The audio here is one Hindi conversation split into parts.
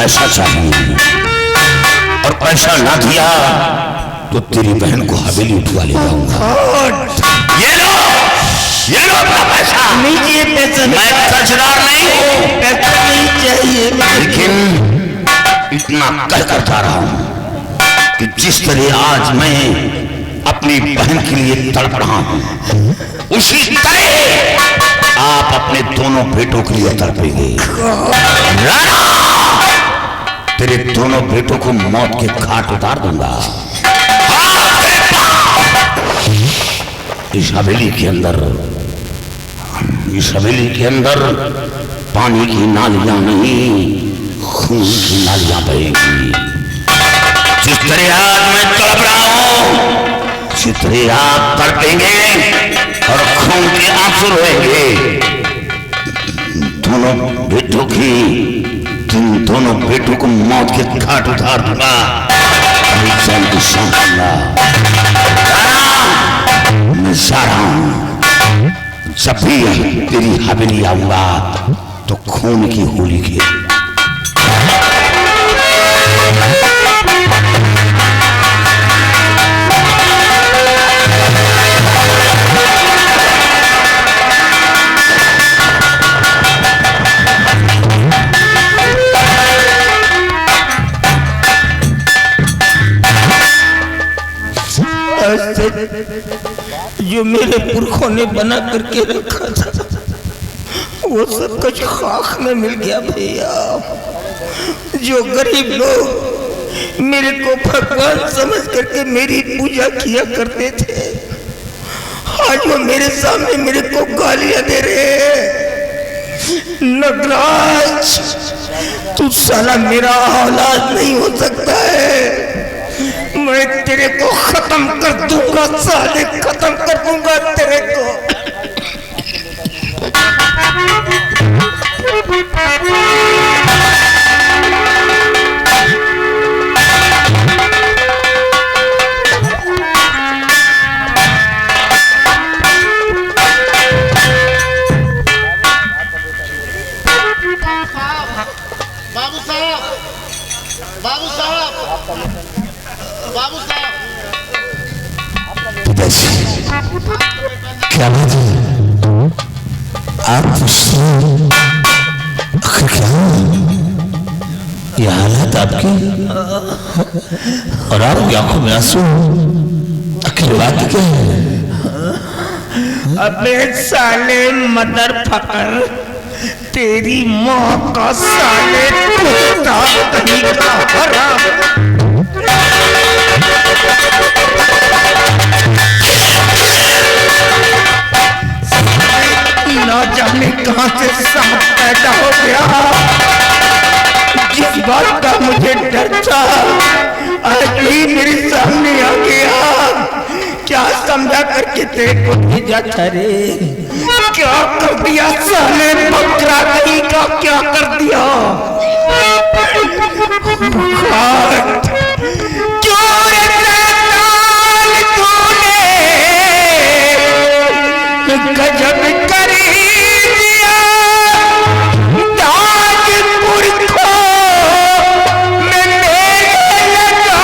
पैसा चाहिए, और पैसा ना दिया तो तेरी बहन को हवेली उठवा ले जाऊंगा। ये लो अपना पैसा। नहीं चाहिए पैसा, मैं कर्जदार नहीं हूँ, पैसा नहीं चाहिए, लेकिन इतना कह कर जा रहा हूं कि जिस तरह आज मैं अपनी बहन के लिए तड़प रहा हूं, उसी तरह आप अपने दोनों बेटों के लिए तड़पेंगे। राणा, तेरे दोनों बेटों को मौत के घाट उतार दूंगा। इस हवेली के अंदर पानी की नालियां नहीं, खून की नालियां बहेंगी। जिस तरह आज मैं तड़प रहा हूं, उसी तरह आप तड़पेंगे और खून के आंसू रोएंगे। दोनों बेटों को मौत के घाट उतार दूंगा। मैं जा रहा हूं। जब भी तेरी हवेली आऊंगा तो खून की होली खेल। जो मेरे पुरखों ने बना करके रखा था वो सब कुछ खाक में मिल गया भैया। जो गरीब लोग मेरे को भगवान समझ करके मेरी पूजा किया करते थे, आज वो मेरे सामने मेरे को गालियां दे रहे हैं। नगराज, तू साला मेरा औलाद नहीं हो सकता है, मैं तेरे को खत्म कर दूंगा साले, खत्म कर दूंगा तेरे को। बाबू साहब, बाबू साहब, बाबू साहब, क्या बात है? आप आखिर क्या ये हालात आपकी, और आप आंखों में आंसू, आखिर बात क्या है? अबे साले मदर फकर, तेरी माँ का साले कुत्ता कहीं का हराम। ना जाने कहां से सांप पैदा हो गया। जिस बात का मुझे डर था आज ही मेरे सामने आ गया। क्या समझा करके तेरे को भेजा था रे? क्या कर दिया साले बकरा कहीं का, क्या कर दिया? गजब कर दिया ताजपुर को मैंने लगा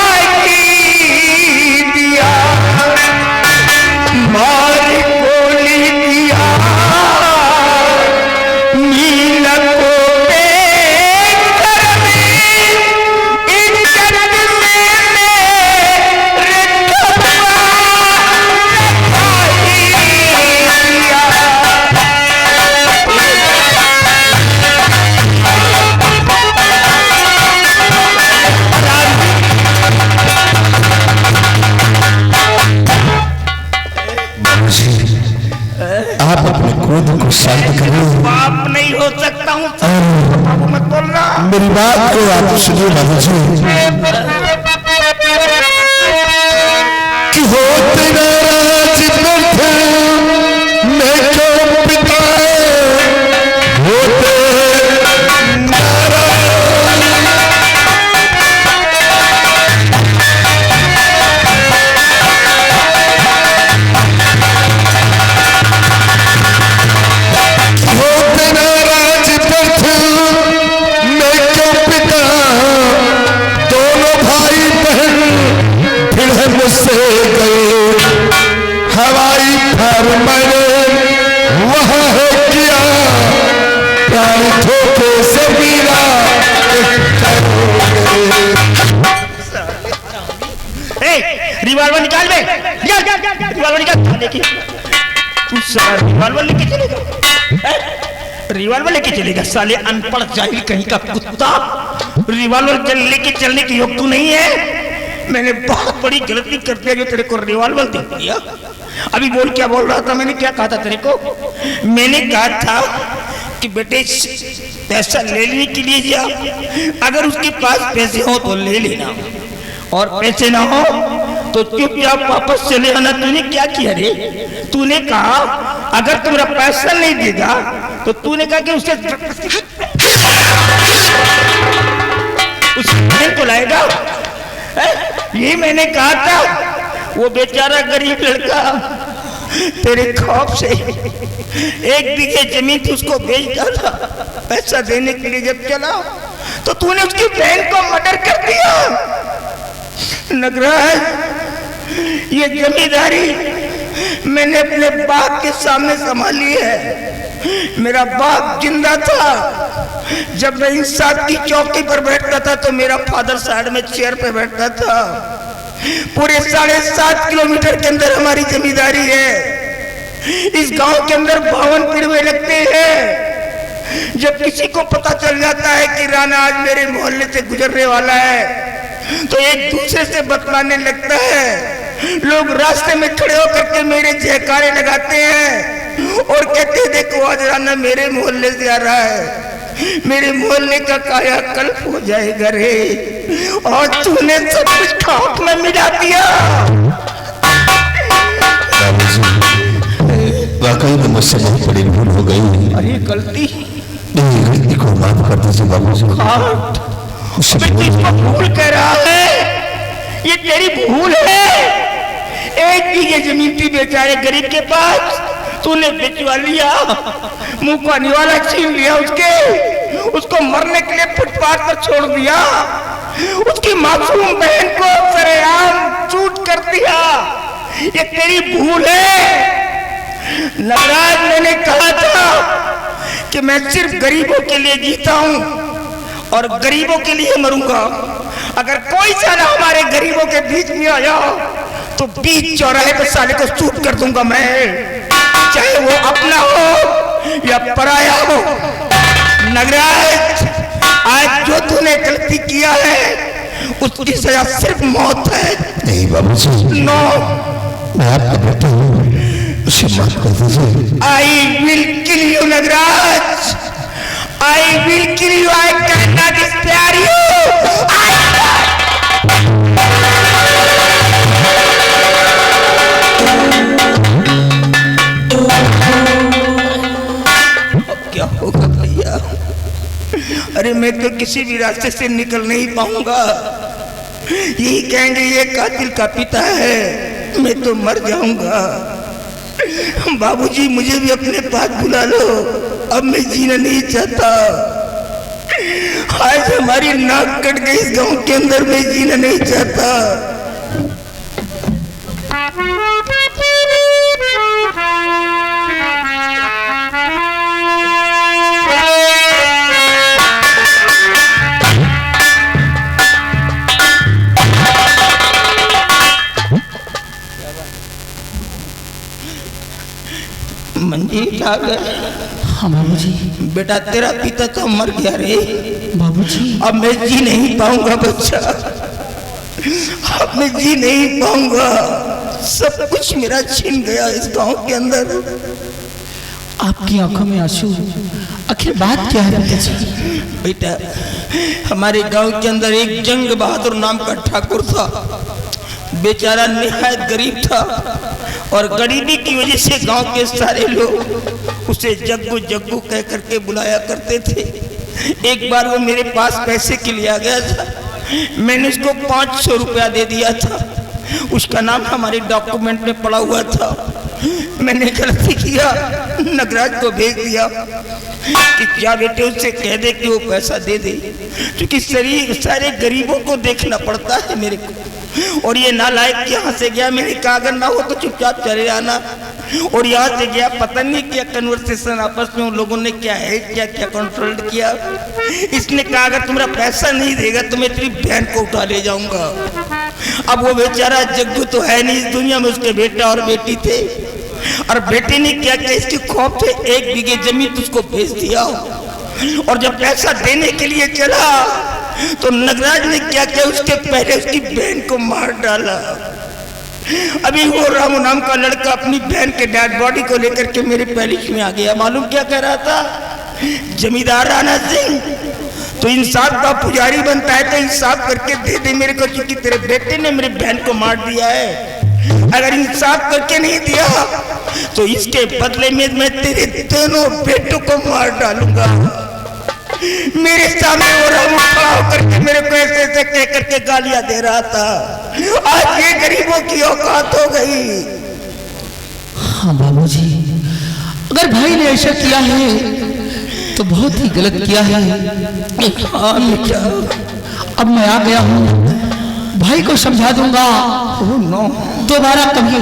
दिया, मार गोली दिया नील को आप अपने क्रोध को शांत करो। बाप नहीं हो सकता हूँ, मत बोलना। मेरी बात को आप सुनिए बाबूजी, कि होते नाराज बैठे मैं क्यों पिता होते नाराज बैठे मैं क्यों पिता रिवॉल्वर क्या लेके तू साला रिवॉल्वर लेके चलेगा? रिवॉल्वर लेके चलेगा साले अनपढ़ जाहिल कहीं का कुत्ता। रिवॉल्वर लेके चलने की योग तू नहीं है। मैंने बहुत बड़ी गलती कर दिया जो तेरे को रिवॉल्वर दे दिया। अभी बोल क्या बोल रहा था? मैंने क्या कहा था तेरे को? मैंने कहा था कि बेटे पैसा ले लेने के लिए जा, अगर उसके पास पैसे हो तो ले लेना, और पैसे ना हो तो चुपचाप वापस चले आना। तूने क्या किया रे? तूने कहा अगर तुम्हारा पैसा नहीं देगा तो तूने कहा कि उसके को लाएगा। ये मैंने कहा था। वो बेचारा गरीब लड़का तेरे खौफ से 1 बीघे जमीन थी उसको बेच डाला पैसा देने के लिए। जब चला तो तूने उसकी बहन को मर्डर कर दिया। नगराज, ये जमींदारी मैंने अपने बाप के सामने संभाली है। मेरा बाप जिंदा था जब मैं इंसाफ की चौकी पर बैठता था तो मेरा फादर साइड में चेयर पे बैठता था। पूरे 7.5 किलोमीटर के अंदर हमारी जमींदारी है। इस गांव के अंदर 52 पिड़वे लगते हैं। जब किसी को पता चल जाता है कि राणा आज मेरे मोहल्ले से गुजरने वाला है तो एक दूसरे से बतलाने लगता है। लोग रास्ते में खड़े होकर के मेरे जयकारे लगाते हैं और कहते हैं देखो आज राणा मेरे मोहल्ले से आ रहा है, मेरे मोहल्ले का कायाकल्प हो जाएगा रे। और तूने सब कुछ खाक में मिला दिया। वाकई में मुझसे बहुत बड़ी भूल हो गई। अरे गलती को माफ कर दीजिए बाबूजी। भूल कह रहा है, ये तेरी भूल है। 1 बीघे जमीन थी बेचारे गरीब के पास, तूने बेचवा लिया, मुंह का निवाला छीन लिया उसको मरने के लिए फुटपाथ पर छोड़ दिया। उसकी मासूम बहन को सरेआम चूट कर दिया। ये तेरी भूल है। नगराज, मैंने कहा था कि मैं सिर्फ गरीबों के लिए जीता हूं और गरीबों के लिए मरूंगा। अगर कोई साला हमारे गरीबों के बीच में आया तो बीच चौराहे पे साले को शूट कर दूंगा मैं, चाहे वो अपना हो या पराया हो। नगराज, आज जो तूने गलती किया है उसकी सजा सिर्फ मौत है। नहीं बाबूजी, नो, मैं आपका बेटा हूँ, उसे माफ कर दीजिए। I will kill you Nagraj, I will kill you, I can not spare you. क्या होगा भैया? अरे मैं तो किसी भी रास्ते से निकल नहीं पाऊंगा। यही कहेंगे ये कातिल का पिता है, मैं तो मर जाऊंगा। बाबूजी, मुझे भी अपने पास बुला लो, अब मैं जीना नहीं चाहता। आज हमारी नाक कट गई इस गांव के अंदर, मैं जीना नहीं चाहता। मंजीत आ गए। हाँ बाबूजी। बेटा तेरा पिता तो मर गया रे बाबूजी। अब मैं जी नहीं पाऊंगा बच्चा, अब मैं जी नहीं पाऊंगा। सब कुछ मेरा छिन गया इस गांव के अंदर। आपकी आंखों में आंसू, आखिर बात क्या है पिताजी? बेटा, हमारे गांव के अंदर एक जंग बहादुर नाम का ठाकुर था। बेचारा निहायत गरीब था और गरीबी की वजह से गांव के सारे लोग उसे जग्गू जग्गू कह करके बुलाया करते थे। एक बार वो मेरे पास पैसे के लिए आ गया था, मैंने उसको 500 रुपया दे दिया था। उसका नाम हमारे डॉक्यूमेंट में पड़ा हुआ था। मैंने गलती किया, नगराज को भेज दिया कि क्या बेटे उससे कह दे कि वो पैसा दे दे, क्योंकि सारे गरीबों को देखना पड़ता है मेरे को। और ये नालायक यहाँ से गया, मैंने कहा अगर ना हो तो चुपचाप चले आना। और यहाँ से गया, पता नहीं क्या कन्वर्सेशन आपस में उन लोगों ने क्या है क्या क्या कंट्रोल किया। इसने कहा अगर तुम्हारा पैसा नहीं देगा तो मैं तेरी बहन को उठा ले जाऊंगा। अब वो बेचारा जग्गू तो है नहीं इस दुनिया में, उसके बेटा और बेटी थे। और बेटे ने क्या किया, इसके खौफ से 1 बीघे जमीन उसको बेच दिया। और जब पैसा देने के लिए चला तो नगराज ने क्या किया, उसके पहले उसकी बहन को मार डाला। अभी वो रामू नाम का लड़का अपनी बहन के डेड बॉडी को लेकर के मेरे पैलेस में आ गया। मालूम क्या कह रहा था, जमींदार राणा सिंह तो इंसाफ का पुजारी बनता है तो इंसाफ करके दे दे मेरे को, क्योंकि तेरे बेटे ने मेरी बहन को मार दिया है। अगर इंसाफ करके नहीं दिया तो इसके बदले में मैं तेरे दोनों बेटों को मार डालूंगा। मेरे सामने वो रामू खड़ा होकर के मेरे को ऐसे ऐसे कह करके गालियां दे रहा था। आज ये गरीबों की औकात हो गई। हाँ बाबूजी, अगर भाई ने ऐसा किया है तो बहुत ही गलत किया है। हाँ बेटा, अब मैं आ गया हूँ, भाई को समझा दूंगा, दोबारा कभी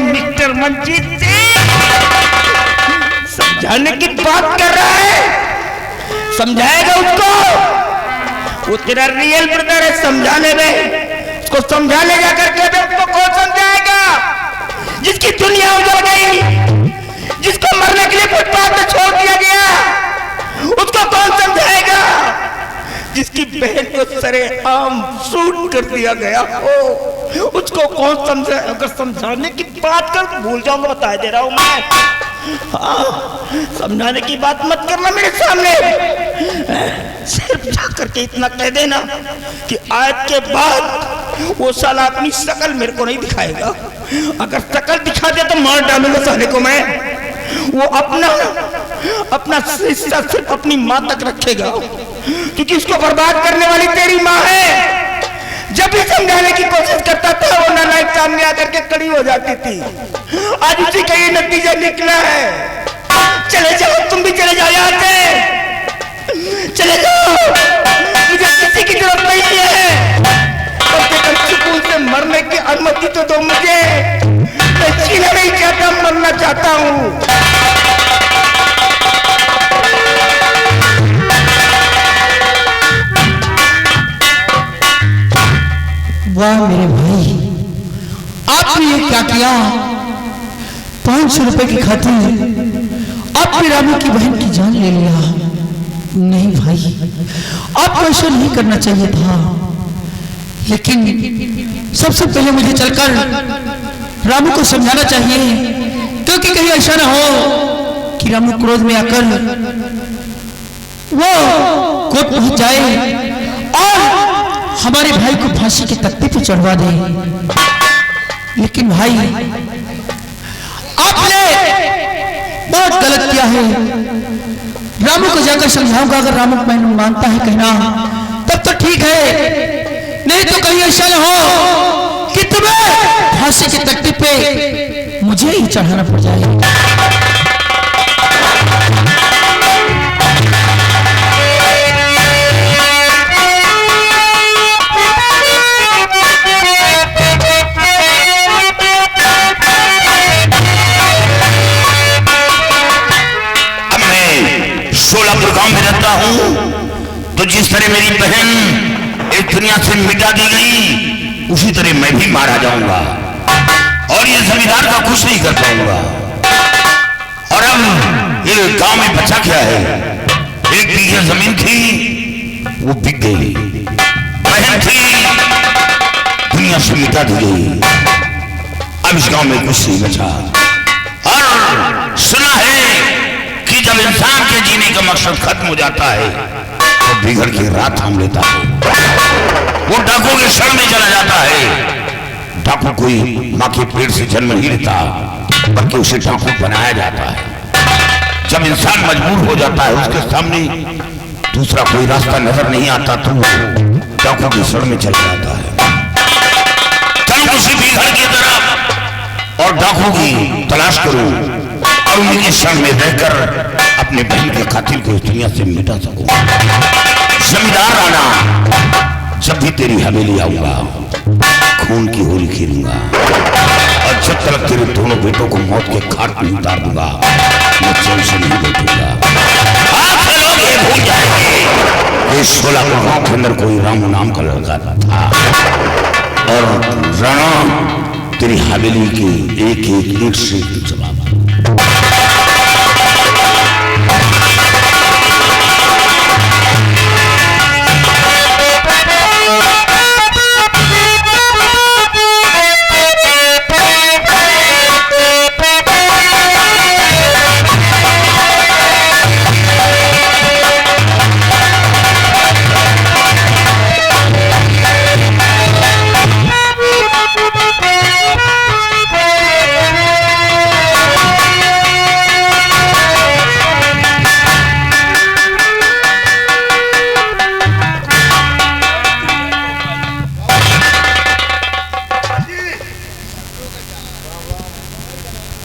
मिस्टर मंजीत सिंह समझाने की बात कर रहा है, समझाएगा उसको। वो तेरा रियल ब्रदर है, समझाने में उसको समझा ले जा करके। उसको कौन समझाएगा जिसकी दुनिया उजड़ गई, जिसको मरने के लिए फुटपाथ में छोड़ दिया गया, उसको कौन समझाएगा? जिसकी बहन को सरेआम शूट कर दिया गया हो, उसको कौन समझाए? अगर समझाने की बात कर भूल जाऊंगा, बता दे रहा हूं मैं। हाँ, समझाने की बात मत करना मेरे सामने। सिर्फ जा करके इतना कह देना कि आज के बाद वो साला अपनी शकल मेरे को नहीं दिखाएगा। अगर शकल दिखा दिया तो मार डालूंगा साले को मैं। वो अपना हिस्सा सिर्फ अपनी माँ तक रखेगा, क्योंकि उसको बर्बाद करने वाली तेरी माँ है। जब भी समझाने की कोशिश करता था वो नालायक सामने आकर के खड़ी हो जाती थी। आज उसी का ये नतीजा निकला है। चले जाओ, तुम भी चले जाओ यहाँ से, चले जाओ, मुझे किसी की जरूरत नहीं है। सुकून से मरने की अनुमति तो दो मुझे, मैं जीना नहीं चाहता, मरना चाहता हूँ। वाह मेरे भाई, आपने ये क्या किया? 500 रुपए की खातिर आपने रामू की बहन की जान ले लिया। नहीं भाई, आपको ऐसा नहीं करना चाहिए था। लेकिन सबसे पहले मुझे चलकर रामू को समझाना चाहिए, क्योंकि कहीं ऐसा ना हो कि रामू क्रोध में आकर वो कोर्ट पहुंच जाए और हमारे भाई को फांसी के तख्ते पे चढ़वा दे। लेकिन भाई, आपने बहुत गलत किया है। रामू को जाकर समझाऊंगा, अगर रामू मानता है कहना तब तो ठीक है, नहीं तो कहीं ऐसा ना हो कि तुम्हें फांसी के तख्ते पे मुझे ही चढ़ाना पड़ जाए। गांव में रहता हूं तो जिस तरह मेरी बहन एक दुनिया से मिटा दी गई, उसी तरह मैं भी मारा जाऊंगा और ये जमींदार का कुछ नहीं कर पाऊंगा। और अब ये गांव में बचा क्या है? 1 बीघे जमीन थी, वो बिक गई। बहन थी, दुनिया से मिटा दी गई। अब इस गांव में कुछ नहीं बचा। और सुना है कि जब इंसान के जीने का मकसद खत्म हो जाता है तो बिगड़ के रात थाम लेता है। वो डाकू के शरण में चला जाता है। डाकू कोई मां के पेट से जन्म नहीं लेता, बल्कि उसे डाकू बनाया जाता है। जब इंसान मजबूर हो जाता है, उसके सामने दूसरा कोई रास्ता नजर नहीं आता तो डाकू के शरण में चला जाता है। चल उसी बिगड़ की तरफ और डाकू की तलाश करूं और उनके शरण में रहकर अपने बहन के कातिल को इस दुनिया से मिटा सकूं। जमींदार राणा, जब भी तेरी हवेली आऊंगा खून की होली खेलूंगा और जब तक तेरे दोनों बेटों को मौत के घाट में उतार दूंगा मैं चैन से नहीं बैठूंगा। आप लोग ये भूल जाएंगे कि 16 गांव के अंदर कोई रामू नाम का लड़का था और राणा तेरी हवेली की एक एक ईंट से जवाब।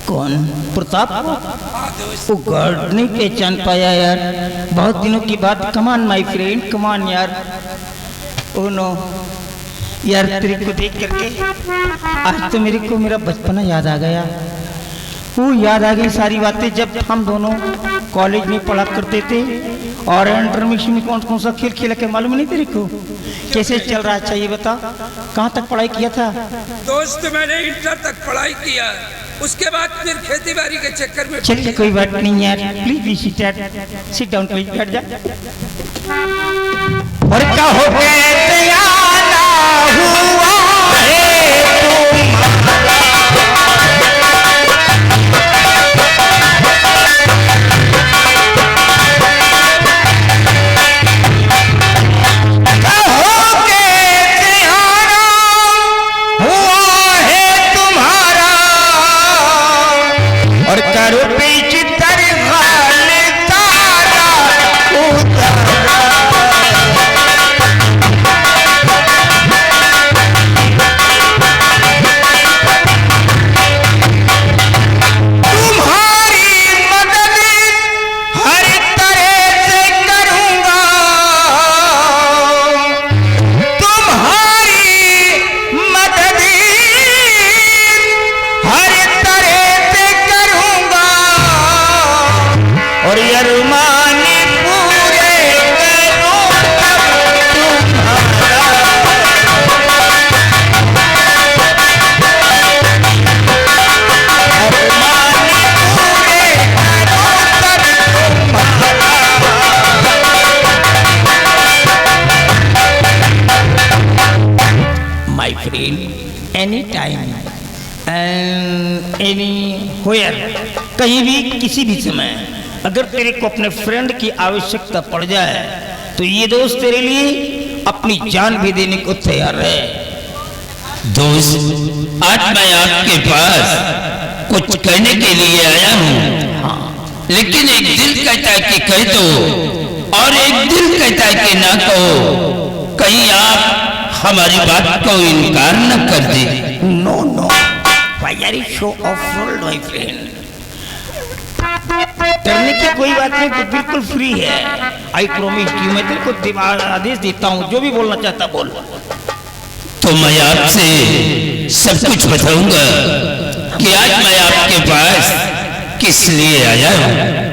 कौन? प्रताप? वो गार्ड नहीं पहचान पाया यार, बहुत दिनों की बात। कमान माय फ्रेंड, कमान यार। ओ नो यार, तेरे को देख करके आज तो मेरे को मेरा बचपना याद आ गया। वो याद आ गई सारी बातें जब हम दोनों कॉलेज में पढ़ा करते थे। और इंटरमिशन में कौन कौन सा खेल खेला के मालूम नहीं तेरे को? कैसे चल रहा है चाहिए बता, कहाँ तक पढ़ाई किया था? दोस्त मैंने इंटर तक पढ़ाई किया, उसके बाद फिर खेती बाड़ी के चक्कर में। चलिए कोई बात नहीं यार, please be seated, sit down please, बैठ जा। और कहो कैसे आना हुआ है एनी टाइम एनी होयर, कहीं भी किसी भी समय अगर तेरे को अपने फ्रेंड की आवश्यकता पड़ जाए तो ये दोस्त तेरे लिए अपनी जान भी देने को तैयार है। दोस्त, आज मैं आपके पास कुछ कहने के लिए आया हूँ। लेकिन एक दिल कहता है कि कह दो और एक दिल कहता है कि ना कहो। कहीं आप हमारी बात को इनकार न कर दे। No no, why show off world my friend. करने की कोई बात नहीं, तो बिल्कुल फ्री है। आई प्रॉमिस यू, मैं तेरे को आदेश देता हूँ, जो भी बोलना चाहता बोल। तो मैं आपसे सब कुछ बताऊंगा कि आज मैं आपके पास किस लिए आया हूँ।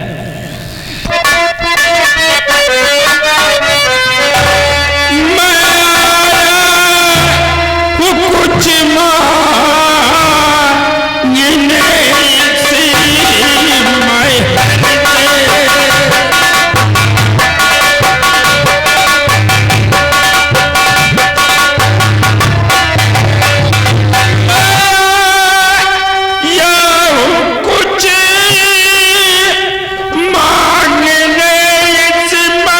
कुछ मांगने से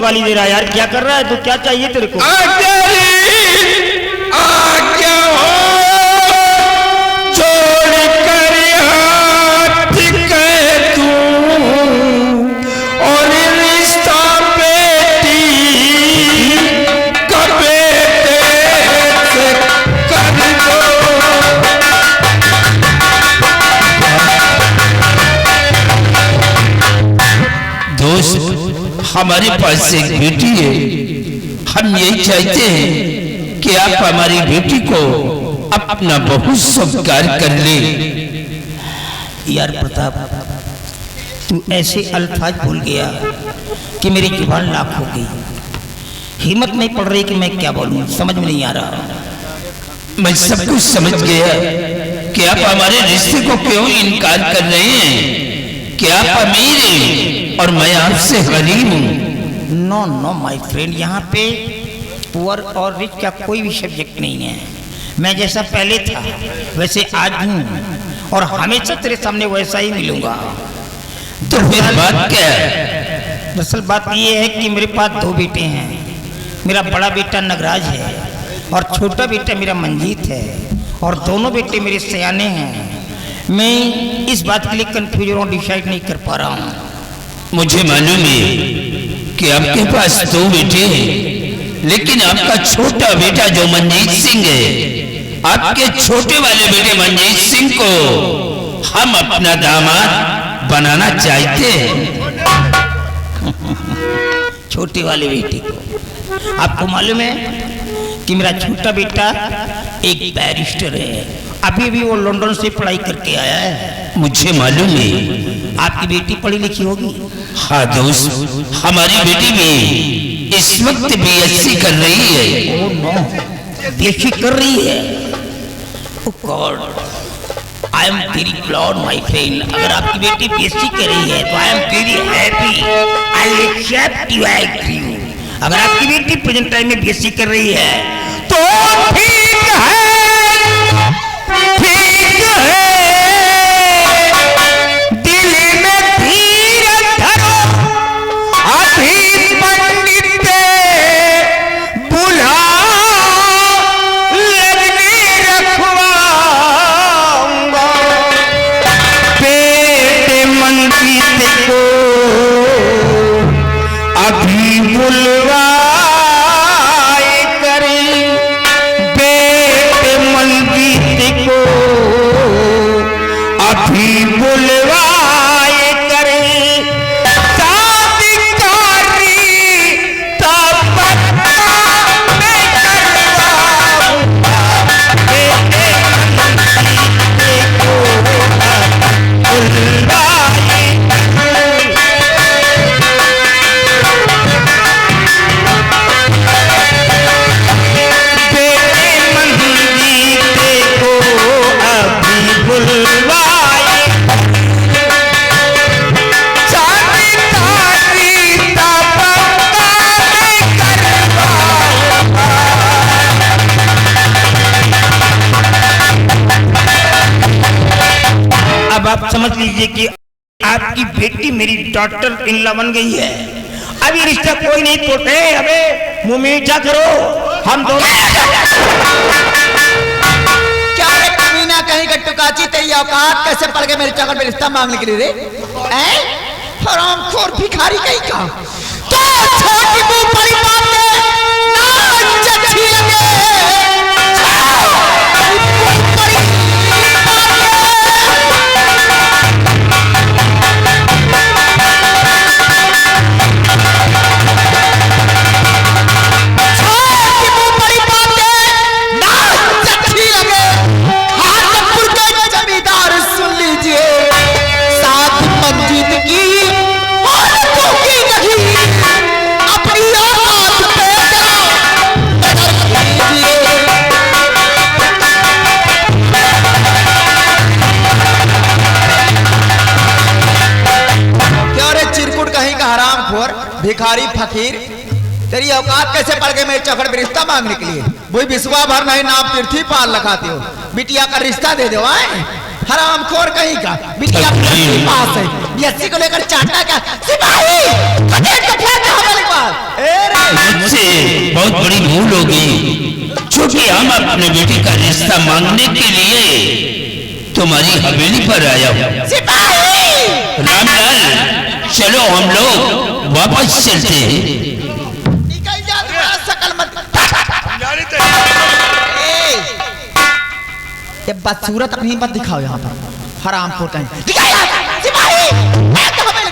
गाली दे रहा है यार, क्या कर रहा है तू? क्या चाहिए तेरे को? आज्ञा हमारे पास एक बेटी है। हम यही चाहते हैं कि आप हमारी बेटी को अपना बहुत स्वीकार कर ले। यार प्रताप, तू ऐसे अल्फाज भूल गया कि मेरी जुबान लाख हो गई। हिम्मत नहीं पड़ रही कि मैं क्या बोलूं, समझ में नहीं आ रहा। मैं सब कुछ समझ गया कि आप हमारे रिश्ते को क्यों इनकार कर रहे हैं कि आप अमीर हैं और मैं आपसे गरीब हूँ। नो नो माय फ्रेंड, यहाँ पे पुअर और रिच का कोई भी सब्जेक्ट नहीं है। मैं जैसा पहले था वैसे आज हूँ और हमेशा तेरे सामने वैसा ही मिलूंगा। तो फिर बात क्या है? दरअसल बात ये है कि मेरे पास दो बेटे हैं। मेरा बड़ा बेटा नगराज है और छोटा बेटा मेरा मंजीत है, और दोनों बेटे मेरे सयाने हैं। मैं इस बात के लिए कंफ्यूज और डिसाइड नहीं कर पा रहा हूँ। मुझे मालूम है कि आपके पास दो बेटे हैं, लेकिन आपका छोटा बेटा जो मंजीत सिंह है, आपके छोटे वाले बेटे मंजीत सिंह को हम अपना दामाद बनाना चाहते हैं। छोटे वाले बेटे को, आपको मालूम है कि मेरा छोटा बेटा एक बैरिस्टर है। अभी भी वो लंदन से पढ़ाई करके आया है। मुझे मालूम है। आपकी बेटी पढ़ी लिखी होगी? हाँ दोस्त, हमारी बेटी भी इस वक्त बीएससी कर रही है। ओह नो, बीएससी कर रही है? Oh god, I am very proud my friend. अगर आपकी बेटी बीएससी कर रही है तो I am very happy. I accept you, I agree. अगर आपकी बेटी प्रेजेंट टाइम में बीएससी कर रही है तो ठीक है, ठीक है। दिल में धीर धरो, अभी पंडित बुला लगने रखवाऊंगा। बेटे मंजीत को अभी बुलवाए करें, बेटे मंजीत को अभी बुलवाए करें। शादी कारी तब मैं करवाऊंगा। बेटे मंजीत को बुलवाए अब आप समझ लीजिए कि आपकी बेटी मेरी डॉटर इन लॉ बन गई है। अभी रिश्ता कोई नहीं तोड़ते। अबे मुंह मीठा करो, हम दोनों। क्या रे कमीना, कहीं का टुकाची तेरी औकात कैसे पड़ गए मेरे चक्कर में रिश्ता मांगने के लिए रे? हरामखोर भिखारी कहीं का। तो छोटी मुंह बड़ी बातें ना अच्छी लगे। भिखारी फकीर, तेरी औकात कैसे पड़ गई मेरे चौखट में रिश्ता मांगने के लिए? वही विश्वा भर नहीं नाम तीर्थी पाल लगाते हो। बिटिया का रिश्ता दे दो। हरामखोर कहीं का। बिटिया पास है, बीएससी को लेकर चाटा क्या? सिपाही मुझसे बहुत बड़ी भूल हो गई, क्योंकि हम अपने बेटी का रिश्ता मांगने के लिए तुम्हारी हवेली पर आया हूँ। सिपाही रामलाल, चलो हम लोग वापस चलते हैं। निकल जा, सकल मत। ये बदसूरत अपनी मत दिखाओ यहाँ पर। हरामखोर कहीं। सिपाही, मैं तो हमें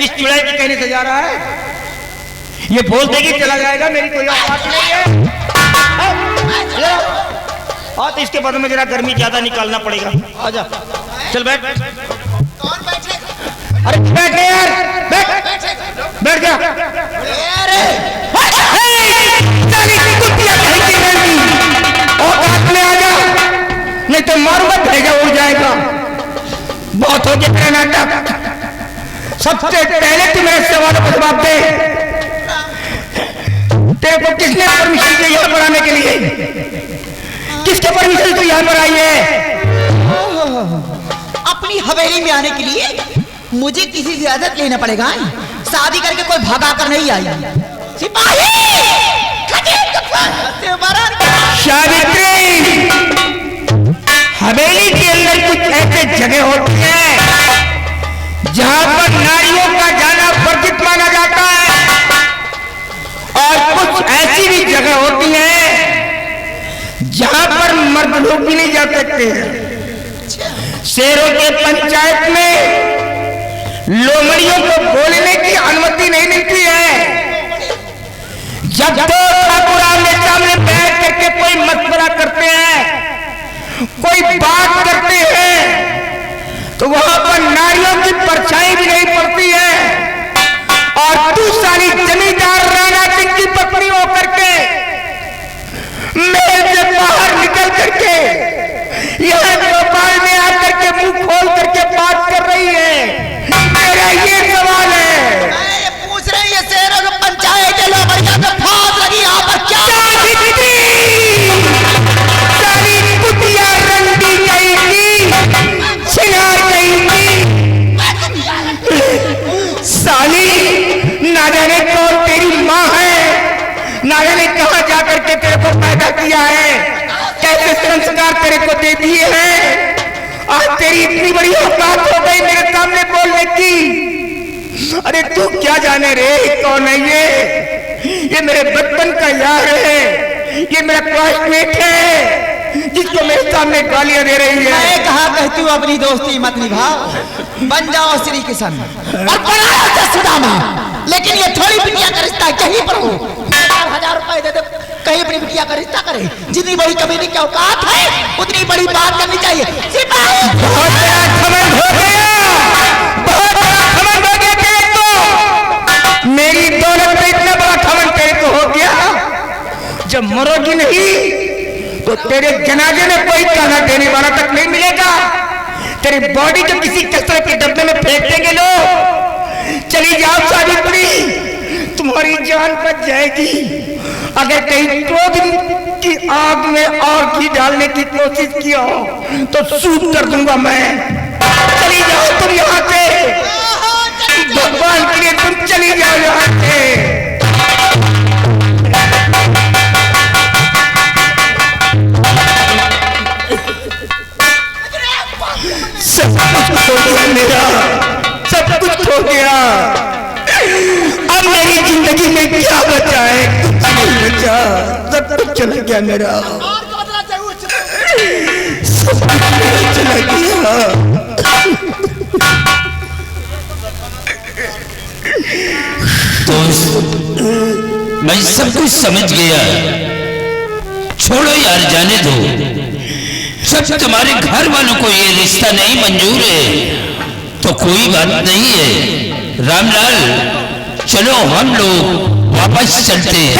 इस चुड़ैल के कहने से जा रहा है? ये बोल देगी चला जाएगा, मेरी कोई औकात नहीं है। और तो इसके बदले में जरा गर्मी ज्यादा निकालना पड़ेगा। आजा चल बैठ। कौन बैठे? अरे बैठ यार, बैठ बैठ जा। औकात में आ जा, नहीं तो मारूंगा, भेजा उड़ जाएगा। बहुत हो गया तेरा नाटक। सबसे पहले तू मेरे सवालों का जवाब दे। तेरे को किसने परमिशन दी यहाँ पर आने के लिए? किसके परमिशन तू यहाँ पर आई है? अपनी हवेली में आने के लिए मुझे किसी से इजाजत लेना पड़ेगा। शादी करके कोई भगा कर नहीं आई। सिपाही सावित्री, हवेली के अंदर कुछ ऐसे जगह होती हैं जहां पर नारियों का जाना वर्जित माना जाता है, और कुछ ऐसी भी जगह होती हैं जहां पर मर्द लोग भी नहीं जा सकते हैं। शेरों के पंचायत में लोमड़ियों को बोलने की अनुमति नहीं मिलती है। जब दो ठाकुर आमने सामने बैठ करके कोई मशवरा करते हैं, कोई बात करते हैं, तो वहां पर नारियों की परछाई भी नहीं पड़ती है। और तू सारी जमींदार राणा सिंह की पत्नी होकर के महल से बाहर निकल करके यहाँ भोपाल में आकर के मुंह खोल करके बात कर रही है। मेरा ये सवाल है। ये पूछ रहे हैं, ये शेरों के पंचायत के लोग फांस लगी यहाँ पर क्या? सारी कुटिया रंगी गई थी, सिंगार गई थी। साली, ना जाने कौन तेरी माँ है, ना जाने कहाँ जाकर के तेरे को पैदा किया है, कैसे संस्कार तेरे को दे दिए हैं। आज तेरी इतनी बड़ी औकात हो गई मेरे सामने बोलने की। अरे तू क्या जाने रे कौन है ये मेरे बचपन का यार है, ये मेरा क्लासमेट है जिसको मेरे सामने गालियां दे रही है। मैं कहा कहती हूँ अपनी दोस्ती मत निभाओ, बन जाओ श्री किशन और बनाओ सुदामा। लेकिन ये थोड़ी बिटिया का रिश्ता कहीं पर हो, 1000 रुपए दे दे, कहीं अपनी बिटिया का रिश्ता करे। जितनी बड़ी कमीनी की औकात है उतनी बड़ी बात करनी चाहिए। सिपाही, बहुत बड़ा घमंड हो गया, बहुत बड़ा घमंड हो गया तेरे को। मेरी दौलत में इतना बड़ा घमंड तेरे को हो गया, जब मरोगी नहीं तो तेरे जनाजे में कोई खाना देने वाला तक नहीं मिलेगा। तेरी बॉडी को किसी कचरे के डब्बे में फेंक देंगे लोग। चली जाओ सावित्री, तुम्हारी जान बच जाएगी। अगर कहीं क्रोध की आग में आग घी डालने की कोशिश किया हो तो सूट कर दूंगा मैं। चली जाओ तुम यहाँ से, भगवान के लिए तुम चली जाओ यहाँ से। सब कुछ खो गया मेरा, सब कुछ खो गया। अब मेरी जिंदगी में क्या बचा है? कुछ नहीं बचा, सब कुछ चला गया मेरा, सब कुछ मेरा चला गया। दोस्त, मैं सब कुछ समझ गया। छोड़ो यार, जाने दो। जब तुम्हारे घर वालों को ये रिश्ता नहीं मंजूर है तो कोई बात नहीं है। रामलाल, चलो हम लोग वापस चलते हैं।